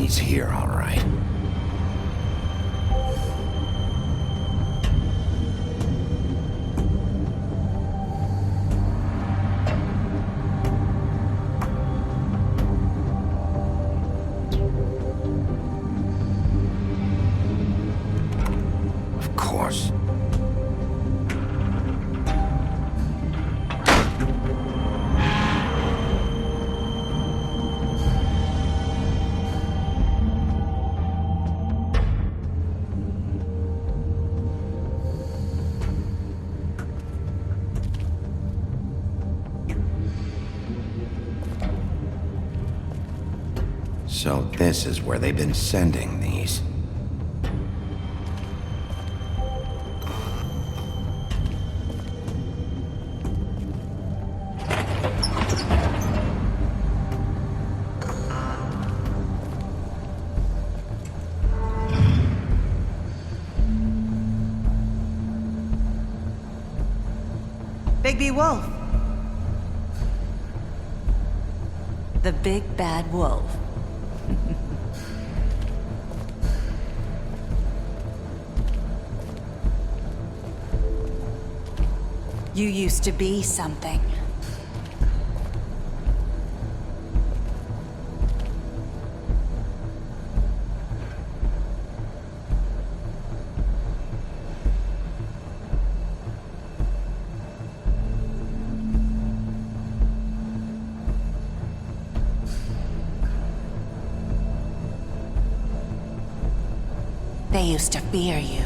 He's here, all right. Of course. So this is where they've been sending these. Bigby Wolf. The big bad wolf. You used to be something. They used to fear you.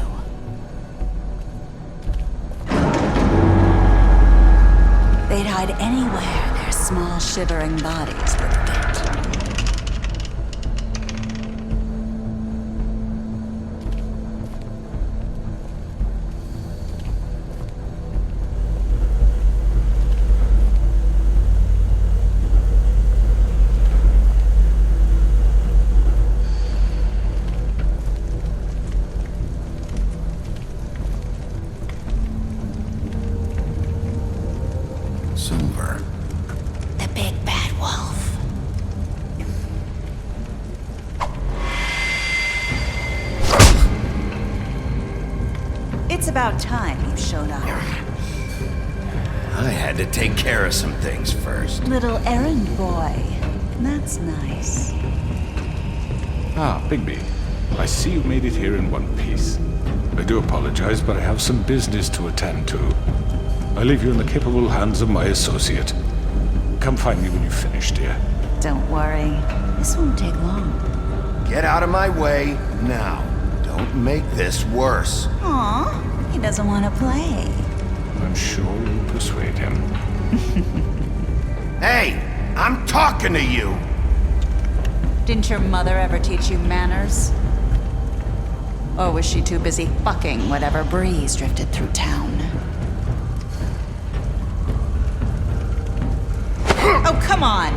They'd hide anywhere their small, shivering bodies would fit. Silver. The big bad wolf. It's about time you showed up. I had to take care of some things first. Little errand boy. That's nice. Ah, Bigby. I see you made it here in one piece. I do apologize, but I have some business to attend to. I leave you in the capable hands of my associate. Come find me when you've finished, dear. Don't worry. This won't take long. Get out of my way now. Don't make this worse. Aw, he doesn't want to play. I'm sure you'll persuade him. Hey, I'm talking to you. Didn't your mother ever teach you manners? Or was she too busy fucking whatever breeze drifted through town? Oh, come on!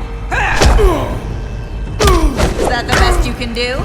Is that the best you can do?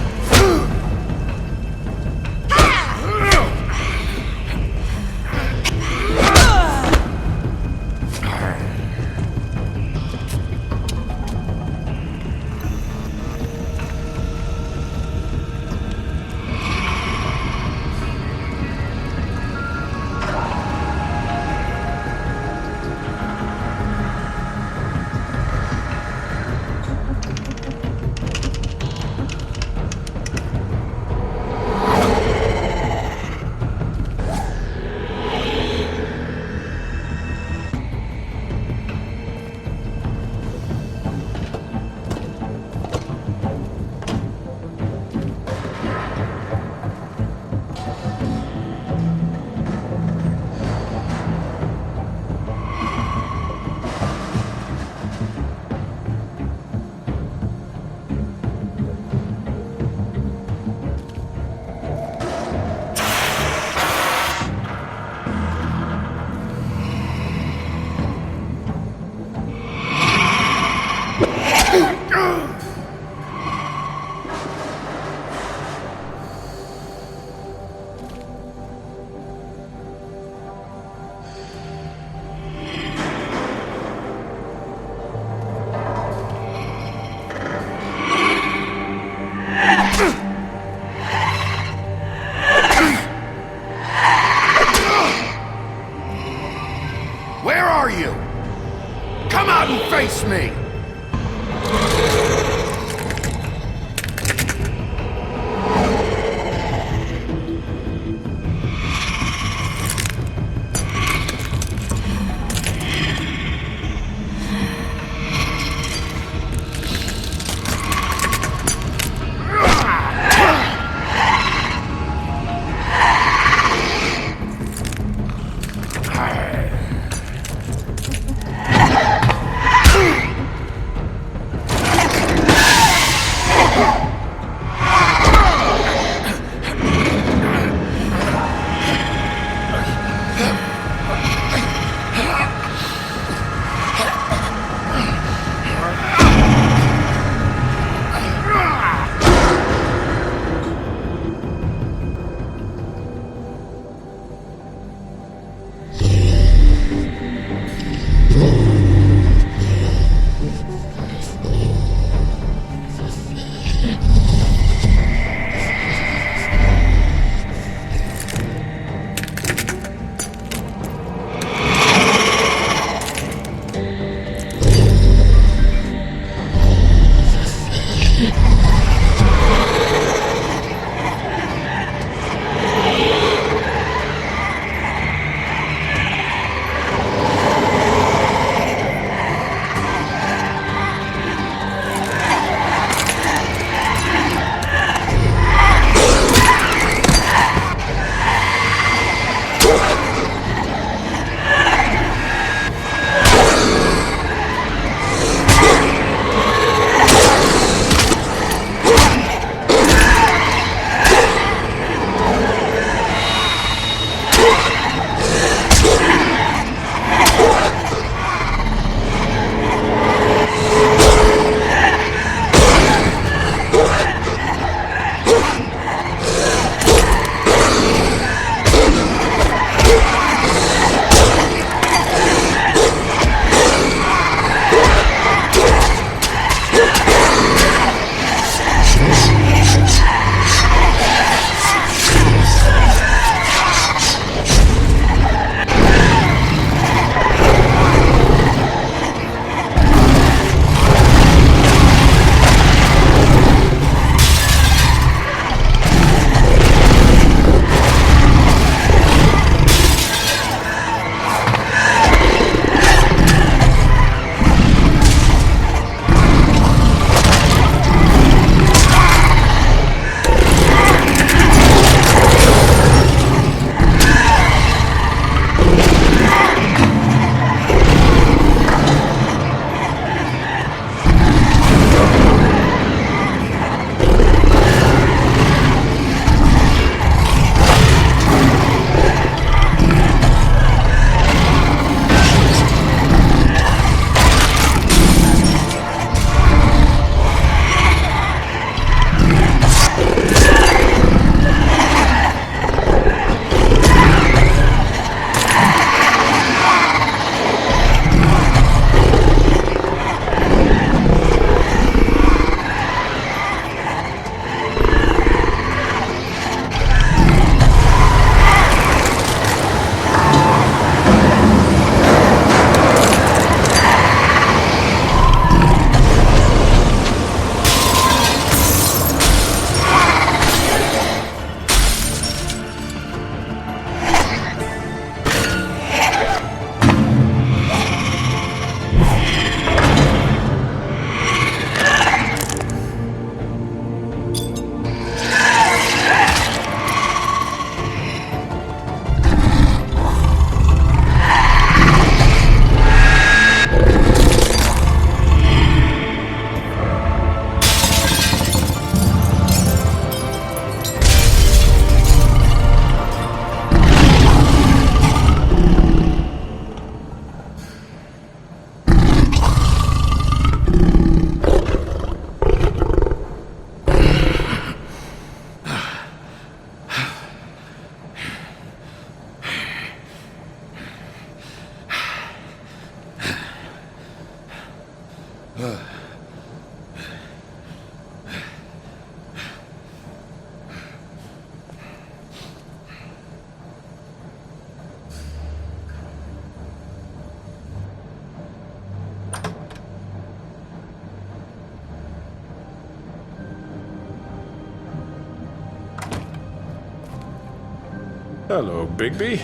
Hello, Bigby.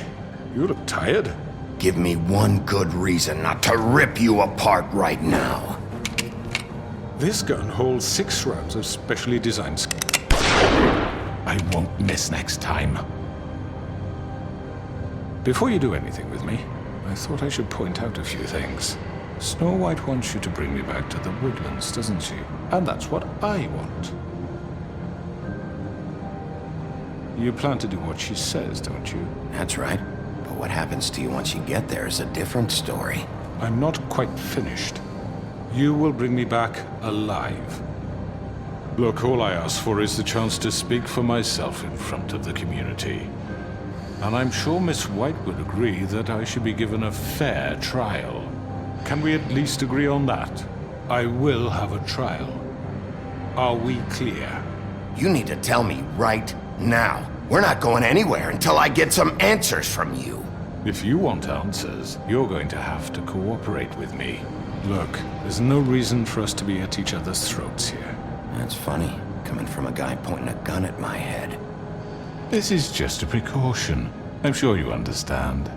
You look tired. Give me one good reason not to rip you apart right now. This gun holds 6 rounds of specially designed I won't miss next time. Before you do anything with me, I thought I should point out a few things. Snow White wants you to bring me back to the woodlands, doesn't she? And that's what I want. You plan to do what she says, don't you? That's right. But what happens to you once you get there is a different story. I'm not quite finished. You will bring me back alive. Look, all I ask for is the chance to speak for myself in front of the community. And I'm sure Miss White would agree that I should be given a fair trial. Can we at least agree on that? I will have a trial. Are we clear? You need to tell me right now. We're not going anywhere until I get some answers from you. If you want answers, you're going to have to cooperate with me. Look, there's no reason for us to be at each other's throats here. That's funny, coming from a guy pointing a gun at my head. This is just a precaution. I'm sure you understand.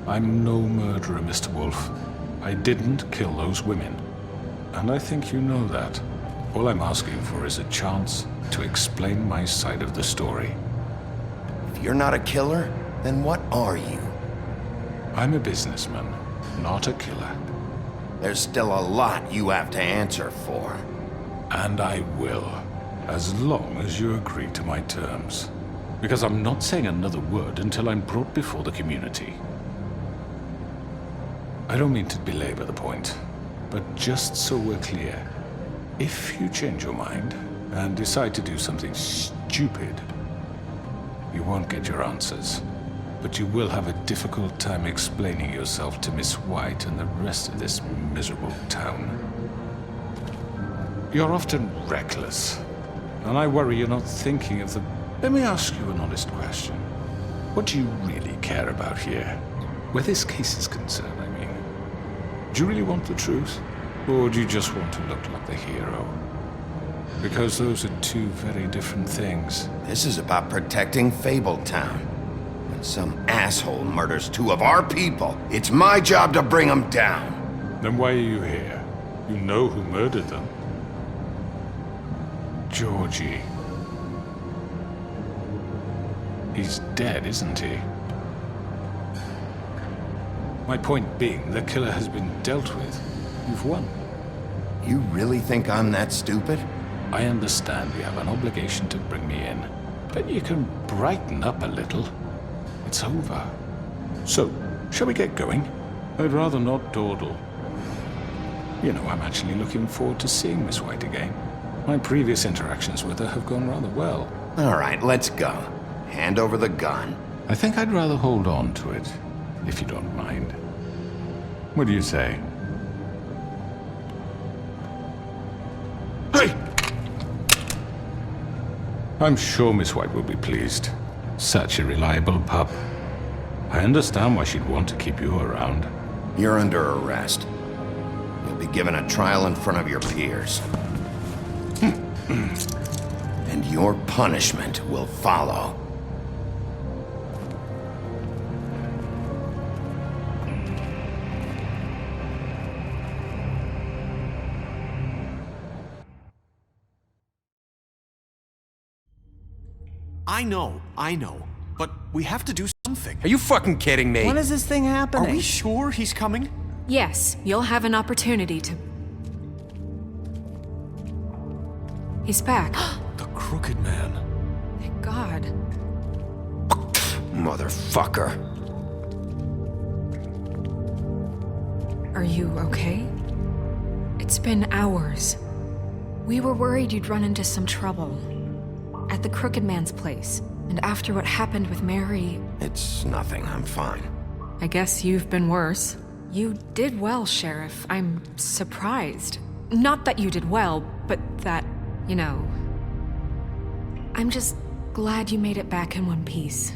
I'm no murderer, Mr. Wolf. I didn't kill those women. And I think you know that. All I'm asking for is a chance to explain my side of the story. If you're not a killer, then what are you? I'm a businessman, not a killer. There's still a lot you have to answer for. And I will, as long as you agree to my terms. Because I'm not saying another word until I'm brought before the community. I don't mean to belabor the point, but just so we're clear, if you change your mind and decide to do something stupid, you won't get your answers. But you will have a difficult time explaining yourself to Miss White and the rest of this miserable town. You're often reckless, and I worry you're not thinking of the... Let me ask you an honest question. What do you really care about here? Where this case is concerned, I mean. Do you really want the truth? Or do you just want to look like the hero? Because those are two very different things. This is about protecting Fabletown. When some asshole murders 2 of our people, it's my job to bring them down. Then why are you here? You know who murdered them. Georgie. He's dead, isn't he? My point being, the killer has been dealt with. You've won. You really think I'm that stupid? I understand you have an obligation to bring me in, but you can brighten up a little. It's over. So, shall we get going? I'd rather not dawdle. You know, I'm actually looking forward to seeing Miss White again. My previous interactions with her have gone rather well. All right, let's go. Hand over the gun. I think I'd rather hold on to it, if you don't mind. What do you say? Hey! I'm sure Miss White will be pleased. Such a reliable pup. I understand why she'd want to keep you around. You're under arrest. You'll be given a trial in front of your peers. And your punishment will follow. I know. But we have to do something. Are you fucking kidding me? When is this thing happening? Are we sure he's coming? Yes, you'll have an opportunity to... He's back. The Crooked Man. Thank God. Motherfucker. Are you okay? It's been hours. We were worried you'd run into some trouble. At the Crooked Man's place. And after what happened with Mary... It's nothing, I'm fine. I guess you've been worse. You did well, Sheriff. I'm surprised. Not that you did well, but that, you know... I'm just glad you made it back in one piece.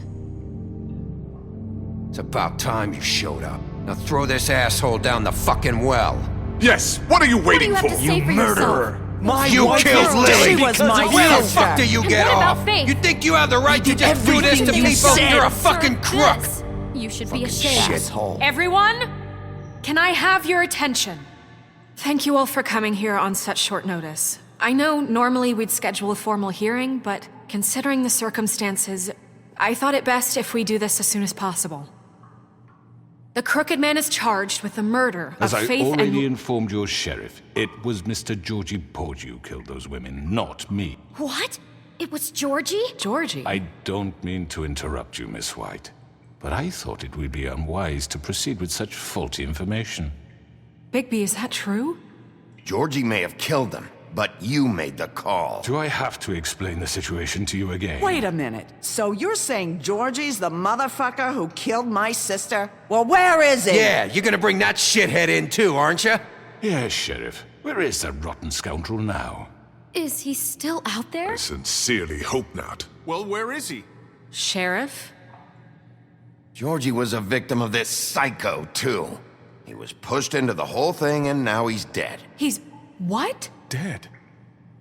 It's about time you showed up. Now throw this asshole down the fucking well. Yes! What are you waiting What do you have for? to say for yourself? Murderer! My You wife killed is Lily dead She was because my of Where the sister. fuck do you And get what off? about Faith? You think you have the right to did just do this to everything you people? said. You're a Sir, fucking crook! this. You should be ashamed. Shithole. Everyone, can I have your attention? Thank you all for coming here on such short notice. I know normally we'd schedule a formal hearing, but considering the circumstances, I thought it best if we do this as soon as possible. The Crooked Man is charged with the murder As of I Faith already and... informed your sheriff, it was Mr. Georgie Porge who killed those women, not me. What? It was Georgie? Georgie? I don't mean to interrupt you, Miss White, but I thought it would be unwise to proceed with such faulty information. Bigby, is that true? Georgie may have killed them, but you made the call. Do I have to explain the situation to you again? Wait a minute. So you're saying Georgie's the motherfucker who killed my sister? Well, where is he? Yeah, you're gonna bring that shithead in too, aren't you? Yes, Sheriff. Where is that rotten scoundrel now? Is he still out there? I sincerely hope not. Well, where is he? Sheriff? Georgie was a victim of this psycho, too. He was pushed into the whole thing and now he's dead. He's... what? Dead.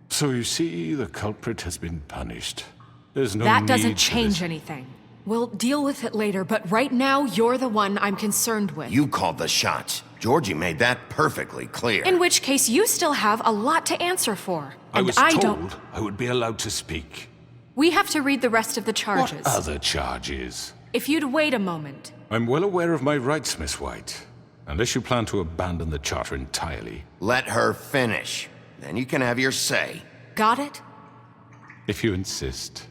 So you see, the culprit has been punished. There's no That need doesn't for change this. anything. We'll deal with it later, but right now, you're the one I'm concerned with. You called the shots. Georgie made that perfectly clear. In which case, you still have a lot to answer for. I And was don't... told I would be allowed to speak. We have to read the rest of the charges. What other charges? If you'd wait a moment. I'm well aware of my rights, Miss White. Unless you plan to abandon the charter entirely. Let her finish. Then you can have your say. Got it? If you insist.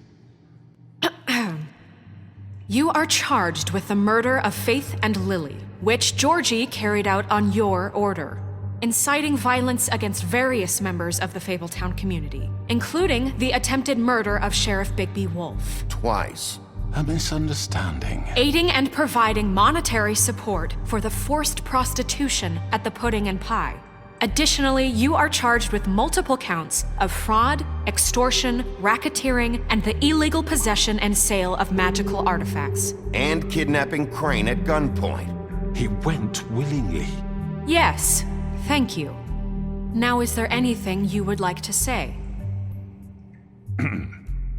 You are charged with the murder of Faith and Lily, which Georgie carried out on your order, inciting violence against various members of the Fabletown community, including the attempted murder of Sheriff Bigby Wolf. Twice. A misunderstanding. Aiding and providing monetary support for the forced prostitution at the Pudding and Pie. Additionally, you are charged with multiple counts of fraud, extortion, racketeering, and the illegal possession and sale of magical artifacts. And kidnapping Crane at gunpoint. He went willingly. Yes, thank you. Now, is there anything you would like to say?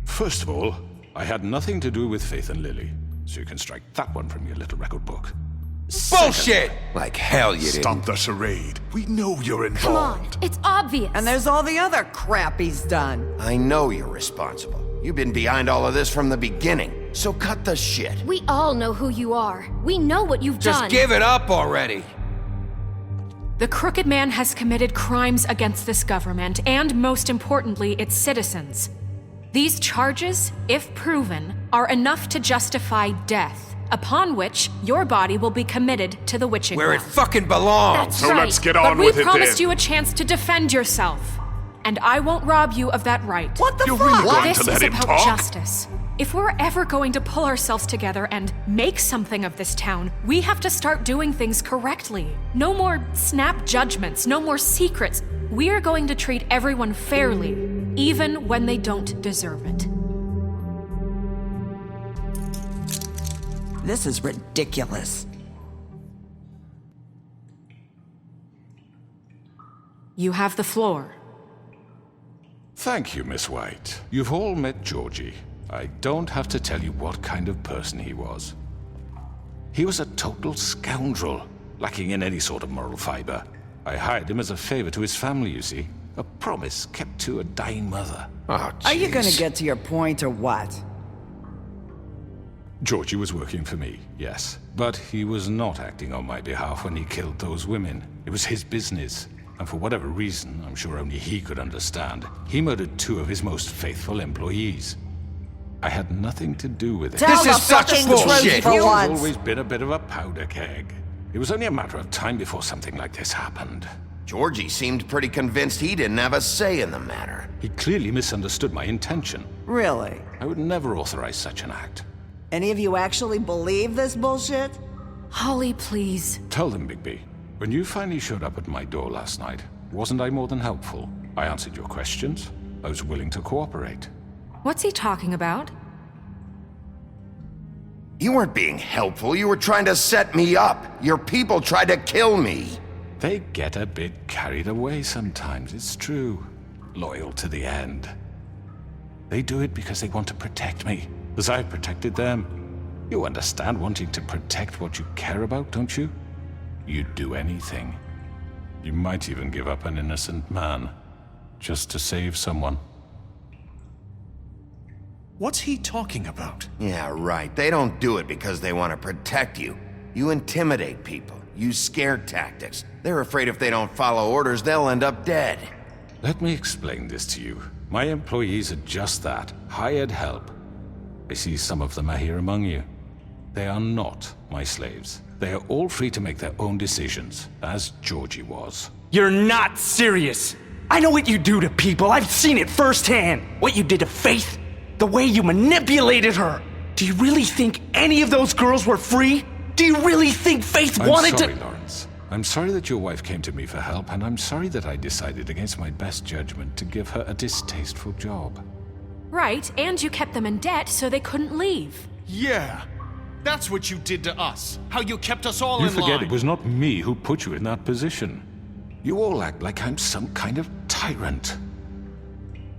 First of all, I had nothing to do with Faith and Lily, so you can strike that one from your little record book. Bullshit! Like hell you didn't. Stop the charade. We know you're Come on, involved. it's obvious. And there's all the other crap he's done. I know you're responsible. You've been behind all of this from the beginning. So cut the shit. We all know who you are. We know what you've Just done. give it up already. The Crooked Man has committed crimes against this government and, most importantly, its citizens. These charges, if proven, are enough to justify death, upon which your body will be committed to the witching Where it well. fucking belongs. That's So right. let's get But on we with it promised then. you a chance to defend yourself, and I won't rob you of that right. What the You're fuck? really going This to let is him about talk? justice. If we're ever going to pull ourselves together and make something of this town, we have to start doing things correctly. No more snap judgments, no more secrets. We are going to treat everyone fairly, even when they don't deserve it. This is ridiculous. You have the floor. Thank you, Miss White. You've all met Georgie. I don't have to tell you what kind of person he was. He was a total scoundrel, lacking in any sort of moral fiber. I hired him as a favor to his family, you see. A promise kept to a dying mother. Oh, Are you gonna jeez. get to your point or what? Georgie was working for me, yes. But he was not acting on my behalf when he killed those women. It was his business. And for whatever reason, I'm sure only he could understand, he murdered 2 of his most faithful employees. I had nothing to do with it. Tell This the is such fucking bullshit. truth for Georgie's once. always been a bit of a powder keg. It was only a matter of time before something like this happened. Georgie seemed pretty convinced he didn't have a say in the matter. He clearly misunderstood my intention. Really? I would never authorize such an act. Any of you actually believe this bullshit? Holly, please. Tell them, Bigby. When you finally showed up at my door last night, wasn't I more than helpful? I answered your questions. I was willing to cooperate. What's he talking about? You weren't being helpful. You were trying to set me up. Your people tried to kill me. They get a bit carried away sometimes, it's true. loyal to the end. They do it because they want to protect me, as I've protected them. You understand wanting to protect what you care about, don't you? You'd do anything. You might even give up an innocent man, just to save someone. What's he talking about? Yeah, right. They don't do it because they want to protect you. You intimidate people, use scare tactics. They're afraid if they don't follow orders, they'll end up dead. Let me explain this to you. My employees are just that, hired help. I see some of them are here among you. They are not my slaves. They are all free to make their own decisions, as Georgie was. You're not serious! I know what you do to people, I've seen it firsthand! What you did to Faith, the way you manipulated her! Do you really think any of those girls were free? Do you really think Faith wanted to— I'm sorry, Lawrence. I'm sorry that your wife came to me for help, and I'm sorry that I decided against my best judgment to give her a distasteful job. Right, and you kept them in debt so they couldn't leave. Yeah. That's what you did to us. How you kept us all You in line. forget it was not me who put you in that position. You all act like I'm some kind of tyrant.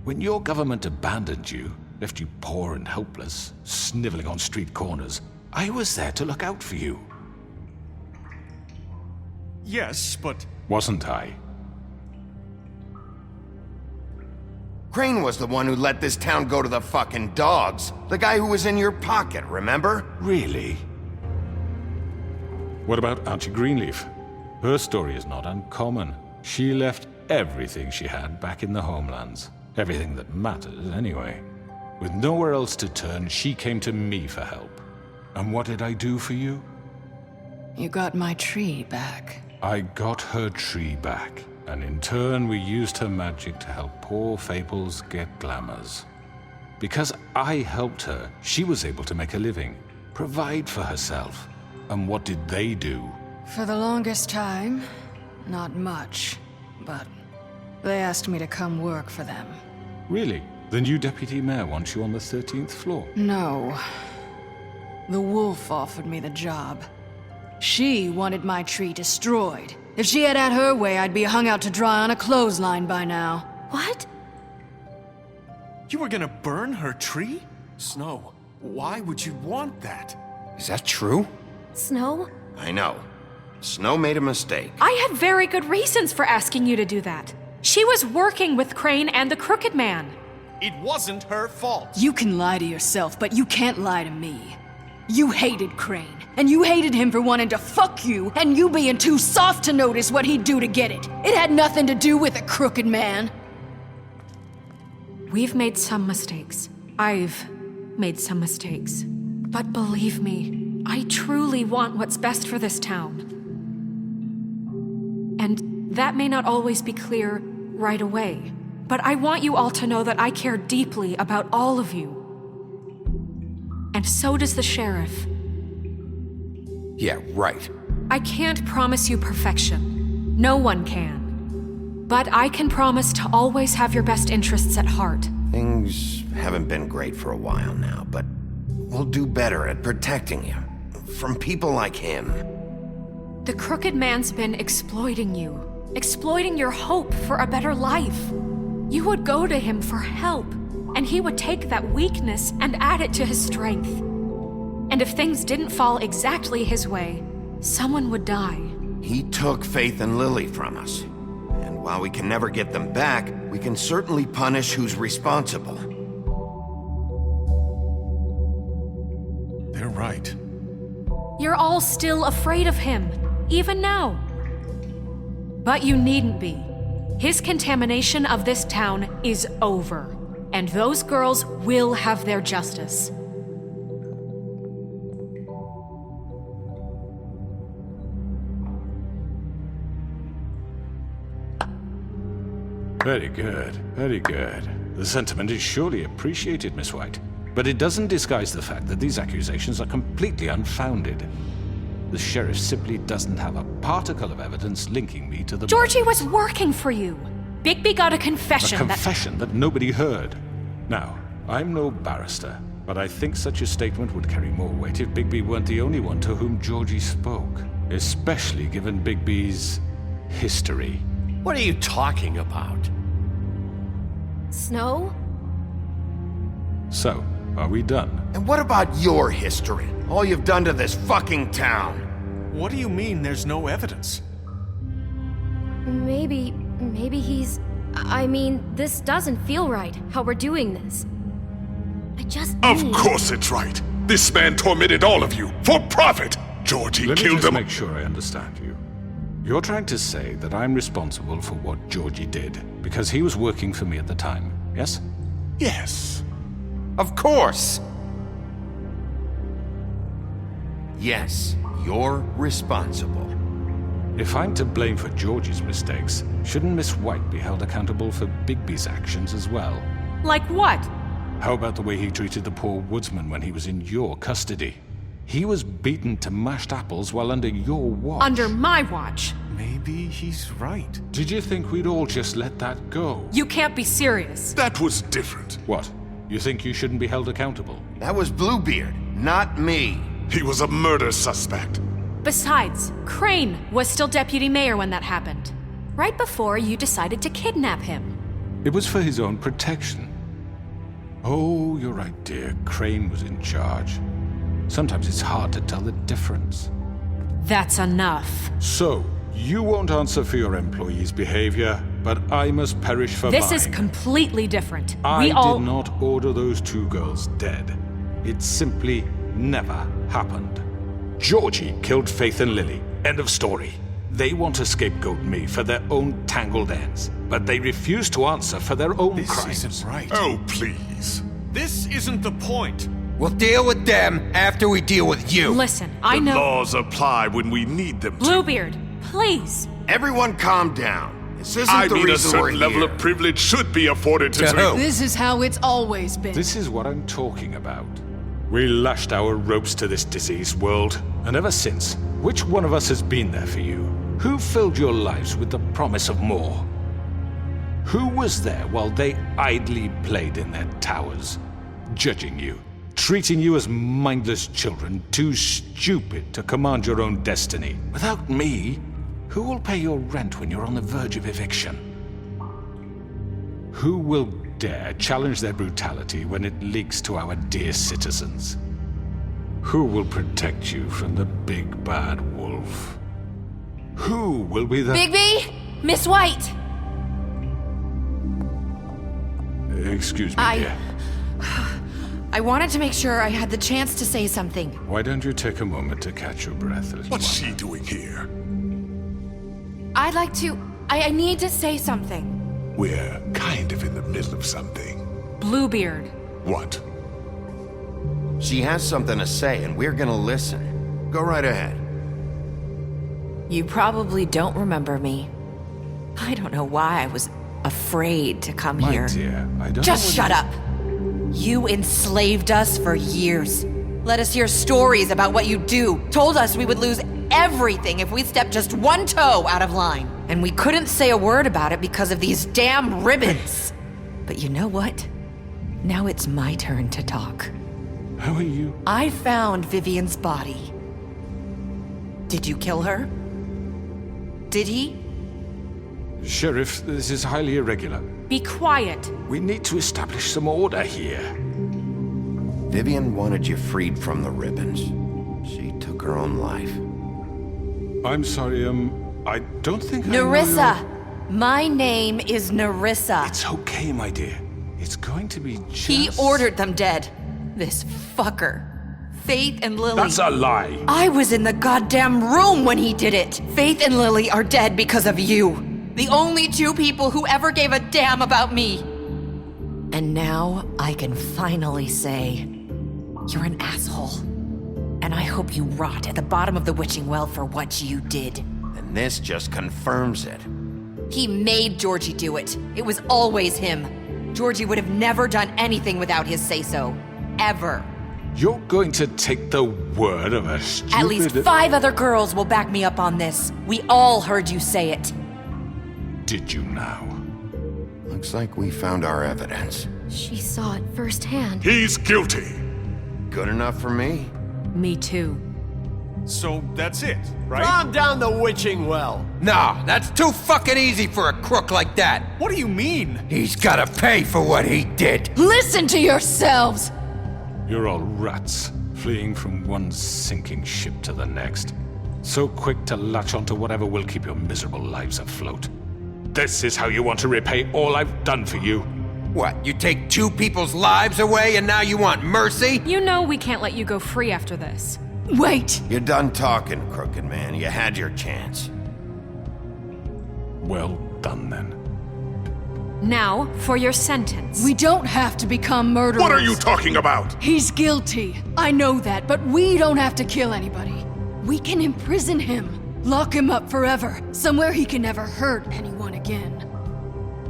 When your government abandoned you, left you poor and helpless, sniveling on street corners, I was there to look out for you. Yes, but... Wasn't I? Crane was the one who let this town go to the fucking dogs. The guy who was in your pocket, remember? Really? What about Auntie Greenleaf? Her story is not uncommon. She left everything she had back in the homelands. Everything that mattered, anyway. With nowhere else to turn, she came to me for help. And what did I do for you? You got my tree back. I got her tree back. And in turn, we used her magic to help poor Fables get glamours. Because I helped her, she was able to make a living, provide for herself. And what did they do? For the longest time, not much. But they asked me to come work for them. Really? The new deputy mayor wants you on the 13th floor? No. The wolf offered me the job. She wanted my tree destroyed. If she had her way, I'd be hung out to dry on a clothesline by now. What? You were gonna burn her tree? Snow, why would you want that? Is that true? Snow? I know. Snow made a mistake. I had very good reasons for asking you to do that. She was working with Crane and the Crooked Man. It wasn't her fault. You can lie to yourself, but you can't lie to me. You hated Crane, and you hated him for wanting to fuck you, and you being too soft to notice what he'd do to get it. It had nothing to do with the Crooked Man. We've made some mistakes. I've made some mistakes. But believe me, I truly want what's best for this town. And that may not always be clear right away, but I want you all to know that I care deeply about all of you. And so does the sheriff. Yeah, right. I can't promise you perfection. No one can. But I can promise to always have your best interests at heart. Things haven't been great for a while now, but we'll do better at protecting you. From people like him. The Crooked Man's been exploiting you. Exploiting your hope for a better life. You would go to him for help, and he would take that weakness and add it to his strength. And if things didn't fall exactly his way, someone would die. He took Faith and Lily from us. And while we can never get them back, we can certainly punish who's responsible. They're right. You're all still afraid of him, even now. But you needn't be. His contamination of this town is over, and those girls will have their justice. Very good, very good. The sentiment is surely appreciated, Miss White. But it doesn't disguise the fact that these accusations are completely unfounded. The sheriff simply doesn't have a particle of evidence linking me to the... Georgie was working for you. Bigby got a confession A confession that nobody heard. Now, I'm no barrister, but I think such a statement would carry more weight if Bigby weren't the only one to whom Georgie spoke. Especially given Bigby's history. What are you talking about? Snow? So, are we done? And what about your history? All you've done to this fucking town? What do you mean there's no evidence? Maybe he's... I mean, this doesn't feel right, how we're doing this. I just Of need... course it's right. This man tormented all of you for profit. Georgie Let me killed just them. make sure I understand you. You're trying to say that I'm responsible for what Georgie did because he was working for me at the time, yes? Yes. Of course! Yes, you're responsible. If I'm to blame for Georgie's mistakes, shouldn't Miss White be held accountable for Bigby's actions as well? Like what? How about the way he treated the poor woodsman when he was in your custody? He was beaten to mashed apples while under your watch. Under my watch. Maybe he's right. Did you think we'd all just let that go? You can't be serious. That was different. What? You think you shouldn't be held accountable? That was Bluebeard, not me. He was a murder suspect. Besides, Crane was still deputy mayor when that happened. Right before you decided to kidnap him. It was for his own protection. Oh, you're right, dear. Crane was in charge. Sometimes it's hard to tell the difference. That's enough. So, you won't answer for your employees' behavior, but I must perish for This mine. is completely different. I We all... did not order those two girls dead. It simply never happened. Georgie killed Faith and Lily. End of story. They want to scapegoat me for their own tangled ends, but they refuse to answer for their own This crimes. isn't right. Oh, please. This isn't the point. We'll deal with them after we deal with you. Listen, I The know... laws apply when we need them to. Bluebeard, please. Everyone calm down. This isn't I the mean, a reason we're certain level here. of privilege should be afforded to... To who? This is how it's always been. This is what I'm talking about. We lashed our ropes to this diseased world, and ever since, which one of us has been there for you? Who filled your lives with the promise of more? Who was there while they idly played in their towers, judging you, treating you as mindless children, too stupid to command your own destiny? Without me, who will pay your rent when you're on the verge of eviction? Who will dare challenge their brutality when it leaks to our dear citizens? Who will protect you from the big bad wolf? Who will be the... Bigby! Miss White! Excuse me, dear. I wanted to make sure I had the chance to say something. Why don't you take a moment to catch your breath, little What's one? she doing here? I'd like to... I need to say something. We're kind of in the middle of something. Bluebeard. What? She has something to say, and we're gonna listen. Go right ahead. You probably don't remember me. I don't know why I was afraid to come My here. dear, I don't Just know shut up! You enslaved us for years. Let us hear stories about what you do. Told us we would lose everything if we stepped just one toe out of line. And we couldn't say a word about it because of these damn ribbons. But you know what? Now it's my turn to talk. How are you? I found Vivian's body. Did you kill her? Did he? Sheriff, this is highly irregular. Be quiet. We need to establish some order here. Vivian wanted you freed from the ribbons. She took her own life. I'm sorry, I don't think I know Nerissa! your- My name is Nerissa. It's okay, my dear. It's going to be just... He ordered them dead. This fucker. Faith and Lily. That's a lie. I was in the goddamn room when he did it. Faith and Lily are dead because of you. The only two people who ever gave a damn about me. And now I can finally say, you're an asshole. And I hope you rot at the bottom of the witching well for what you did. And this just confirms it. He made Georgie do it. It was always him. Georgie would have never done anything without his say-so. Ever. You're going to take the word of a stupid... At least 5 other girls will back me up on this. We all heard you say it. Did you now? Looks like we found our evidence. She saw it firsthand. He's guilty. Good enough for me. Me too. So that's it, right? Calm down the witching well. Nah, that's too fucking easy for a crook like that. What do you mean? He's gotta pay for what he did. Listen to yourselves! You're all rats, fleeing from one sinking ship to the next. So quick to latch onto whatever will keep your miserable lives afloat. This is how you want to repay all I've done for you? What, you take 2 people's lives away and now you want mercy? You know we can't let you go free after this. Wait! You're done talking, crooked man. You had your chance. Well done, then. Now, for your sentence. We don't have to become murderers. What are you talking about? He's guilty. I know that, but we don't have to kill anybody. We can imprison him. Lock him up forever. Somewhere he can never hurt anyone again.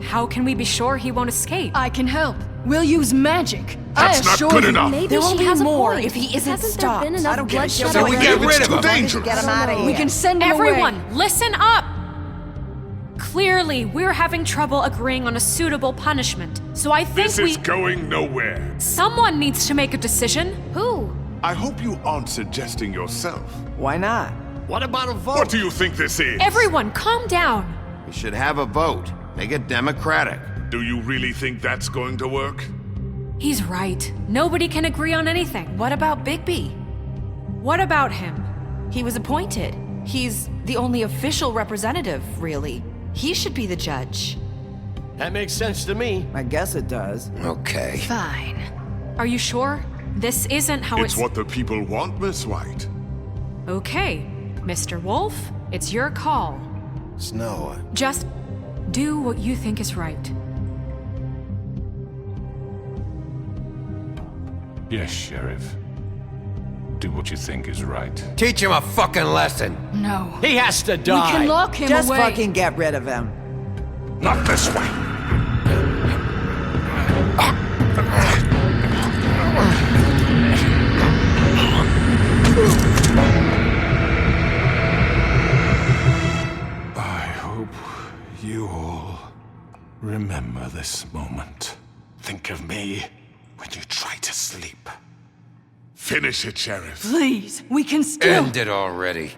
How can we be sure he won't escape? I can help. We'll use magic. That's not good enough. Maybe there will be more if he isn't Hasn't stopped. there been enough bloodshed? So we get rid of him. Dangerous. Get him out of here. We can send him Everyone, away. listen up! Clearly, we're having trouble agreeing on a suitable punishment, so I think This is going nowhere. Someone needs to make a decision. Who? I hope you aren't suggesting yourself. Why not? What about a vote? What do you think this is? Everyone, calm down. We should have a vote. Make it democratic. Do you really think that's going to work? He's right. Nobody can agree on anything. What about Bigby? What about him? He was appointed. He's the only official representative, really. He should be the judge. That makes sense to me. I guess it does. Okay. Fine. Are you sure? This isn't how It's what the people want, Miss White. Okay, Mr. Wolf, it's your call. Snow, Just do what you think is right. Yes, Sheriff. Do what you think is right. Teach him a fucking lesson. No. He has to die. We can lock him Just away. fucking get rid of him. Not this way! I hope you all remember this moment. Think of me when you try to sleep. Finish it, Sheriff. Please, we can still... End it already.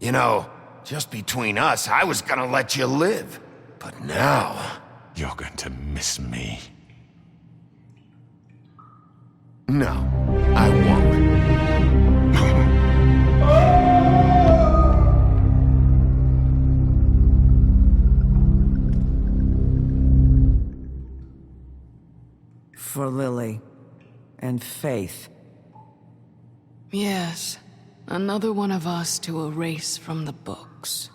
you know, just between us, I was gonna let you live. But now... You're going to miss me. No, I won't. For Lily. And Faith. Yes. Another one of us to erase from the books.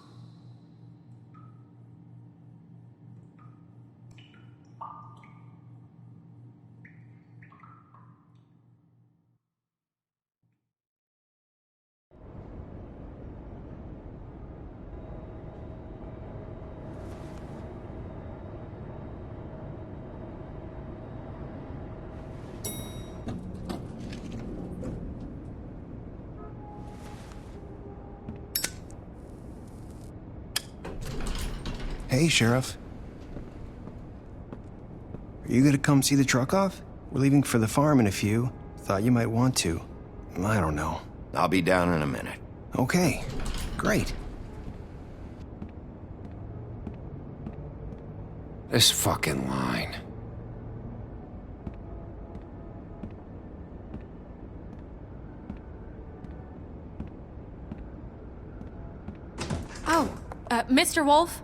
Hey, Sheriff. Are you gonna come see the truck off? We're leaving for the farm in a few. Thought you might want to. I don't know. I'll be down in a minute. Okay, great. This fucking line. Oh, Mr. Wolf?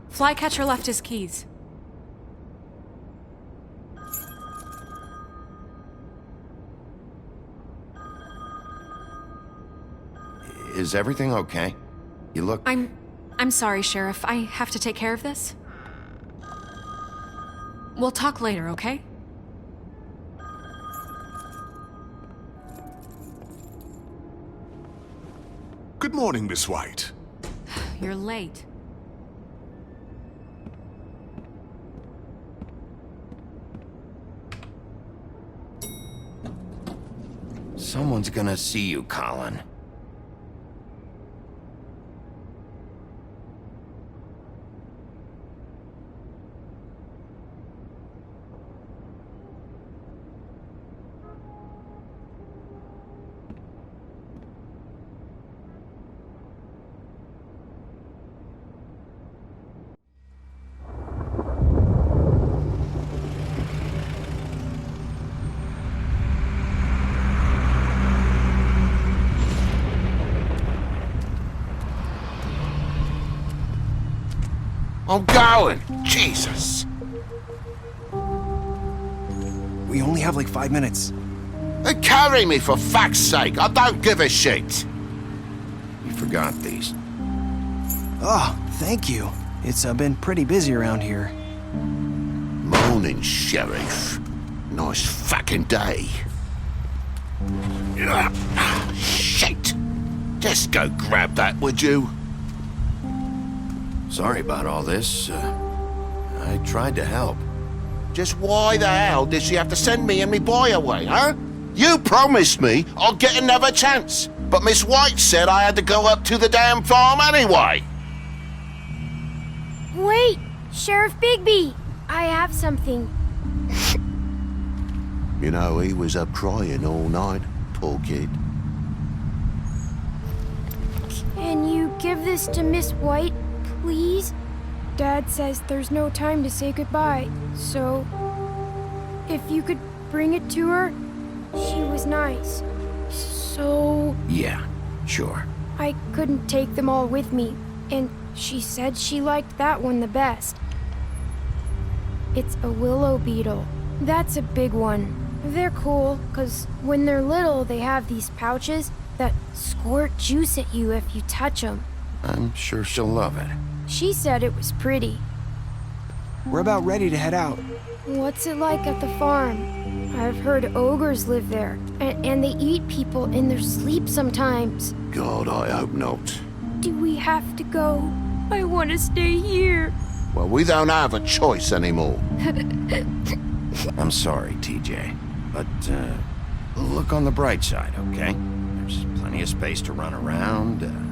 Flycatcher left his keys. Is everything okay? You look... I'm sorry, Sheriff. I have to take care of this. We'll talk later, okay? Good morning, Miss White. You're late. Someone's gonna see you, Colin. I'm going. Jesus. We only have like 5 minutes. Carry me for fuck's sake. I don't give a shit. You forgot these. Oh, thank you. It's been pretty busy around here. Morning, Sheriff. Nice fucking day. Shit. Just go grab that, would you? Sorry about all this. I tried to help. Just why the hell did she have to send me and me boy away, huh? You promised me I'd get another chance, but Miss White said I had to go up to the damn farm anyway. Wait, Sheriff Bigby, I have something. You know, he was up crying all night, poor kid. Can you give this to Miss White, please? Dad says there's no time to say goodbye, so if you could bring it to her, she was nice. So Yeah, sure. I couldn't take them all with me, and she said she liked that one the best. It's a willow beetle. That's a big one. They're cool, 'cause when they're little, they have these pouches that squirt juice at you if you touch them. I'm sure she'll love it. She said it was pretty. We're about ready to head out. What's it like at the farm? I've heard ogres live there, and they eat people in their sleep sometimes. God, I hope not. Do we have to go? I want to stay here. Well, we don't have a choice anymore. I'm sorry, TJ. But, look on the bright side, okay? There's plenty of space to run around, and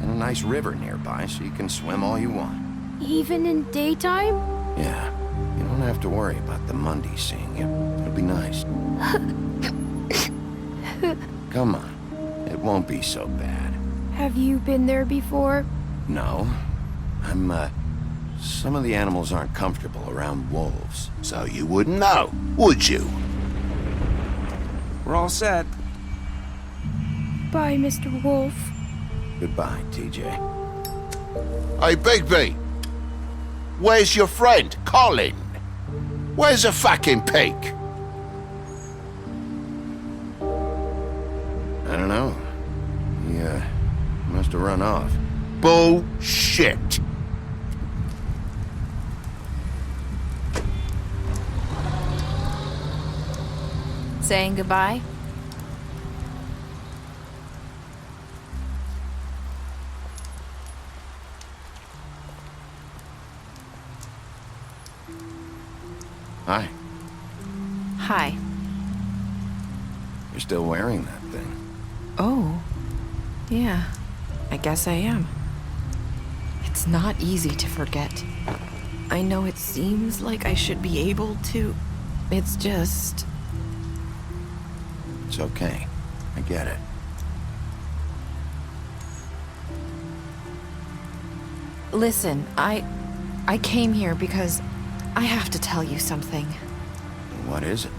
a nice river nearby, so you can swim all you want. Even in daytime? Yeah, you don't have to worry about the Mundies seeing you. It'll be nice. Come on, it won't be so bad. Have you been there before? No, some of the animals aren't comfortable around wolves. So you wouldn't know, would you? We're all set. Bye, Mr. Wolf. Goodbye, TJ. Hey, Bigby. Where's your friend, Colin? Where's the fucking pig? I don't know. He, must have run off. Bullshit. Saying goodbye? Hi. Hi. You're still wearing that thing. Oh. Yeah. I guess I am. It's not easy to forget. I know it seems like I should be able to. It's just... It's okay. I get it. Listen, I came here because I have to tell you something. What is it?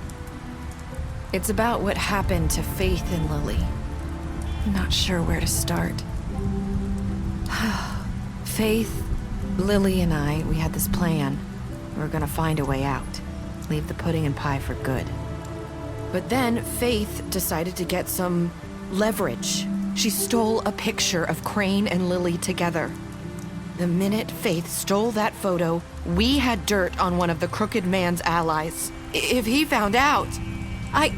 It's about what happened to Faith and Lily. I'm not sure where to start. Faith, Lily, and I, we had this plan. We were gonna find a way out. Leave the pudding and pie for good. But then Faith decided to get some leverage. She stole a picture of Crane and Lily together. The minute Faith stole that photo, we had dirt on one of the Crooked Man's allies. If he found out, I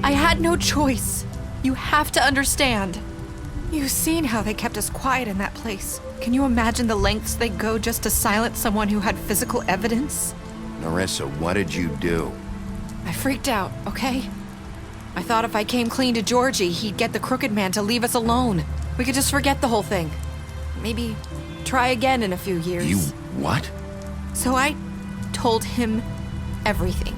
had no choice. You have to understand. You've seen how they kept us quiet in that place. Can you imagine the lengths they go just to silence someone who had physical evidence? Narissa, what did you do? I freaked out, okay? I thought if I came clean to Georgie, he'd get the Crooked Man to leave us alone. We could just forget the whole thing. Maybe try again in a few years. You what? So I told him everything.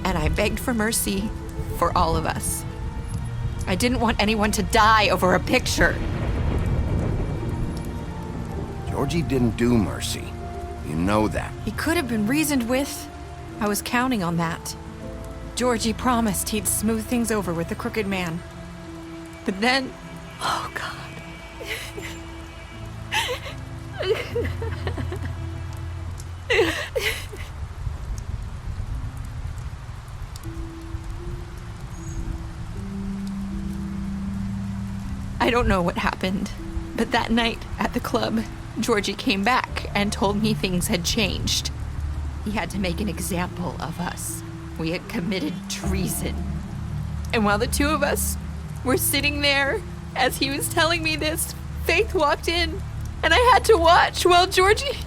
And I begged for mercy for all of us. I didn't want anyone to die over a picture. Georgie didn't do mercy. You know that. He could have been reasoned with. I was counting on that. Georgie promised he'd smooth things over with the Crooked Man. But then... Oh, God. I don't know what happened, but that night at the club, Georgie came back and told me things had changed. He had to make an example of us. We had committed treason. And while the two of us were sitting there, as he was telling me this, Faith walked in, and I had to watch while Georgie...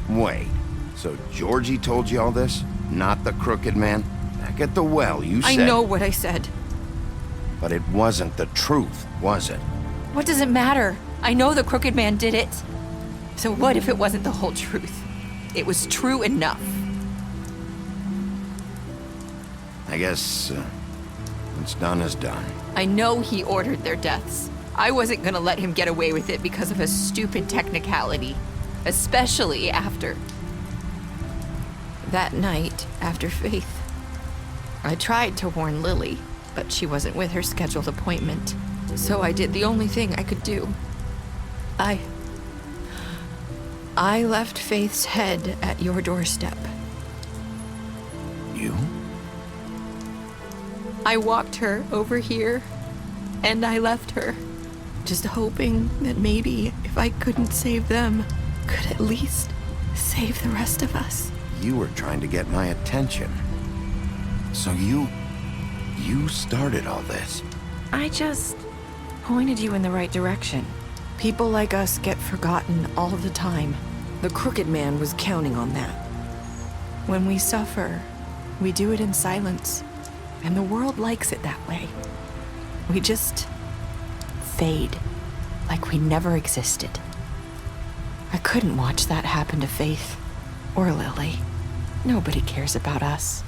Wait, so Georgie told you all this? Not the crooked man? Back at the well, you said... I know what I said. But it wasn't the truth, was it? What does it matter? I know the crooked man did it. So what if it wasn't the whole truth? It was true enough. I guess, what's done is done. I know he ordered their deaths. I wasn't gonna let him get away with it because of a stupid technicality. Especially after... that night, after Faith. I tried to warn Lily, but she wasn't with her scheduled appointment. So I did the only thing I could do. I left Faith's head at your doorstep. You? I walked her over here, and I left her, just hoping that maybe if I couldn't save them, could at least save the rest of us. You were trying to get my attention. So you started all this. I just pointed you in the right direction. People like us get forgotten all the time. The crooked man was counting on that. When we suffer, we do it in silence, and the world likes it that way. We just fade, like we never existed. I couldn't watch that happen to Faith or Lily. Nobody cares about us.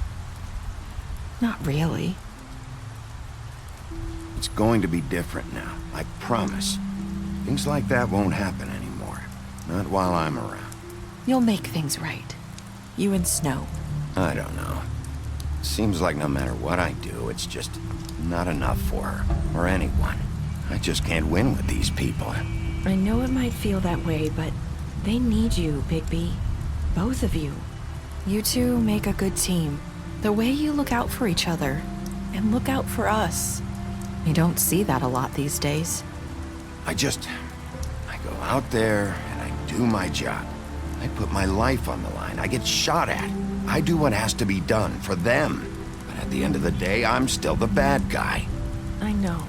Not really. It's going to be different now, I promise. Things like that won't happen anymore. Not while I'm around. You'll make things right. You and Snow. I don't know. Seems like no matter what I do, it's just not enough for her, or anyone. I just can't win with these people. I know it might feel that way, but they need you, Bigby. Both of you. You two make a good team. The way you look out for each other, and look out for us. You don't see that a lot these days. I go out there and I do my job. I put my life on the line. I get shot at. I do what has to be done for them. But at the end of the day, I'm still the bad guy. I know,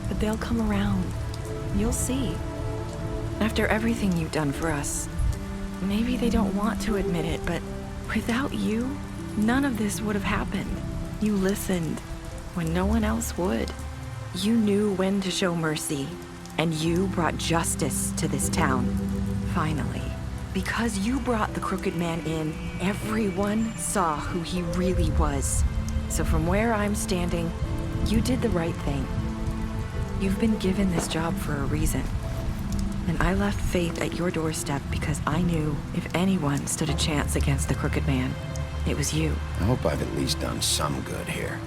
but they'll come around. You'll see. After everything you've done for us, maybe they don't want to admit it, but without you, none of this would have happened. You listened when no one else would. You knew when to show mercy, and you brought justice to this town. Finally. Because you brought the crooked man in, everyone saw who he really was. So from where I'm standing, you did the right thing. You've been given this job for a reason. And I left Faith at your doorstep because I knew if anyone stood a chance against the crooked man, it was you. I hope I've at least done some good here.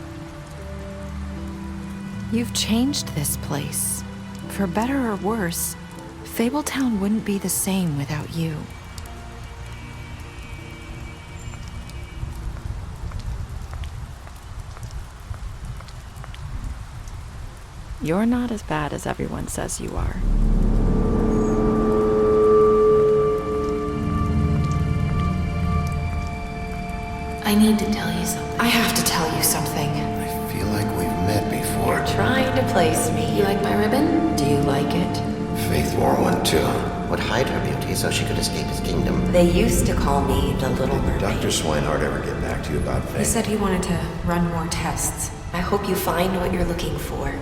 You've changed this place. For better or worse, Fabletown wouldn't be the same without you. You're not as bad as everyone says you are. I need to tell you something. I have to tell you something. I feel like we've met before. You're trying to place me. You like my ribbon? Do you like it? Faith wore one too. Would hide her beauty so she could escape his kingdom. They used to call me the Little Mermaid. Dr. Swinehart ever get back to you about Faith? He said he wanted to run more tests. I hope you find what you're looking for.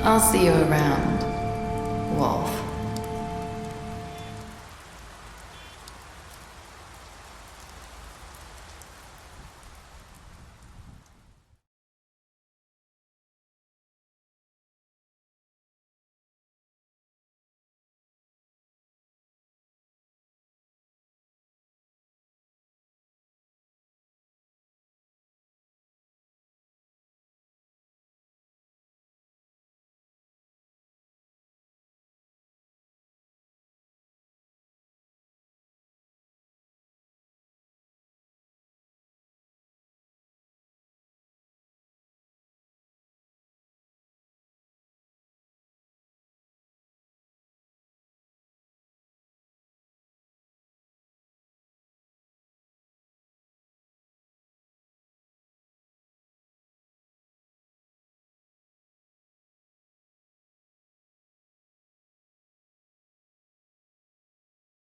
I'll see you around.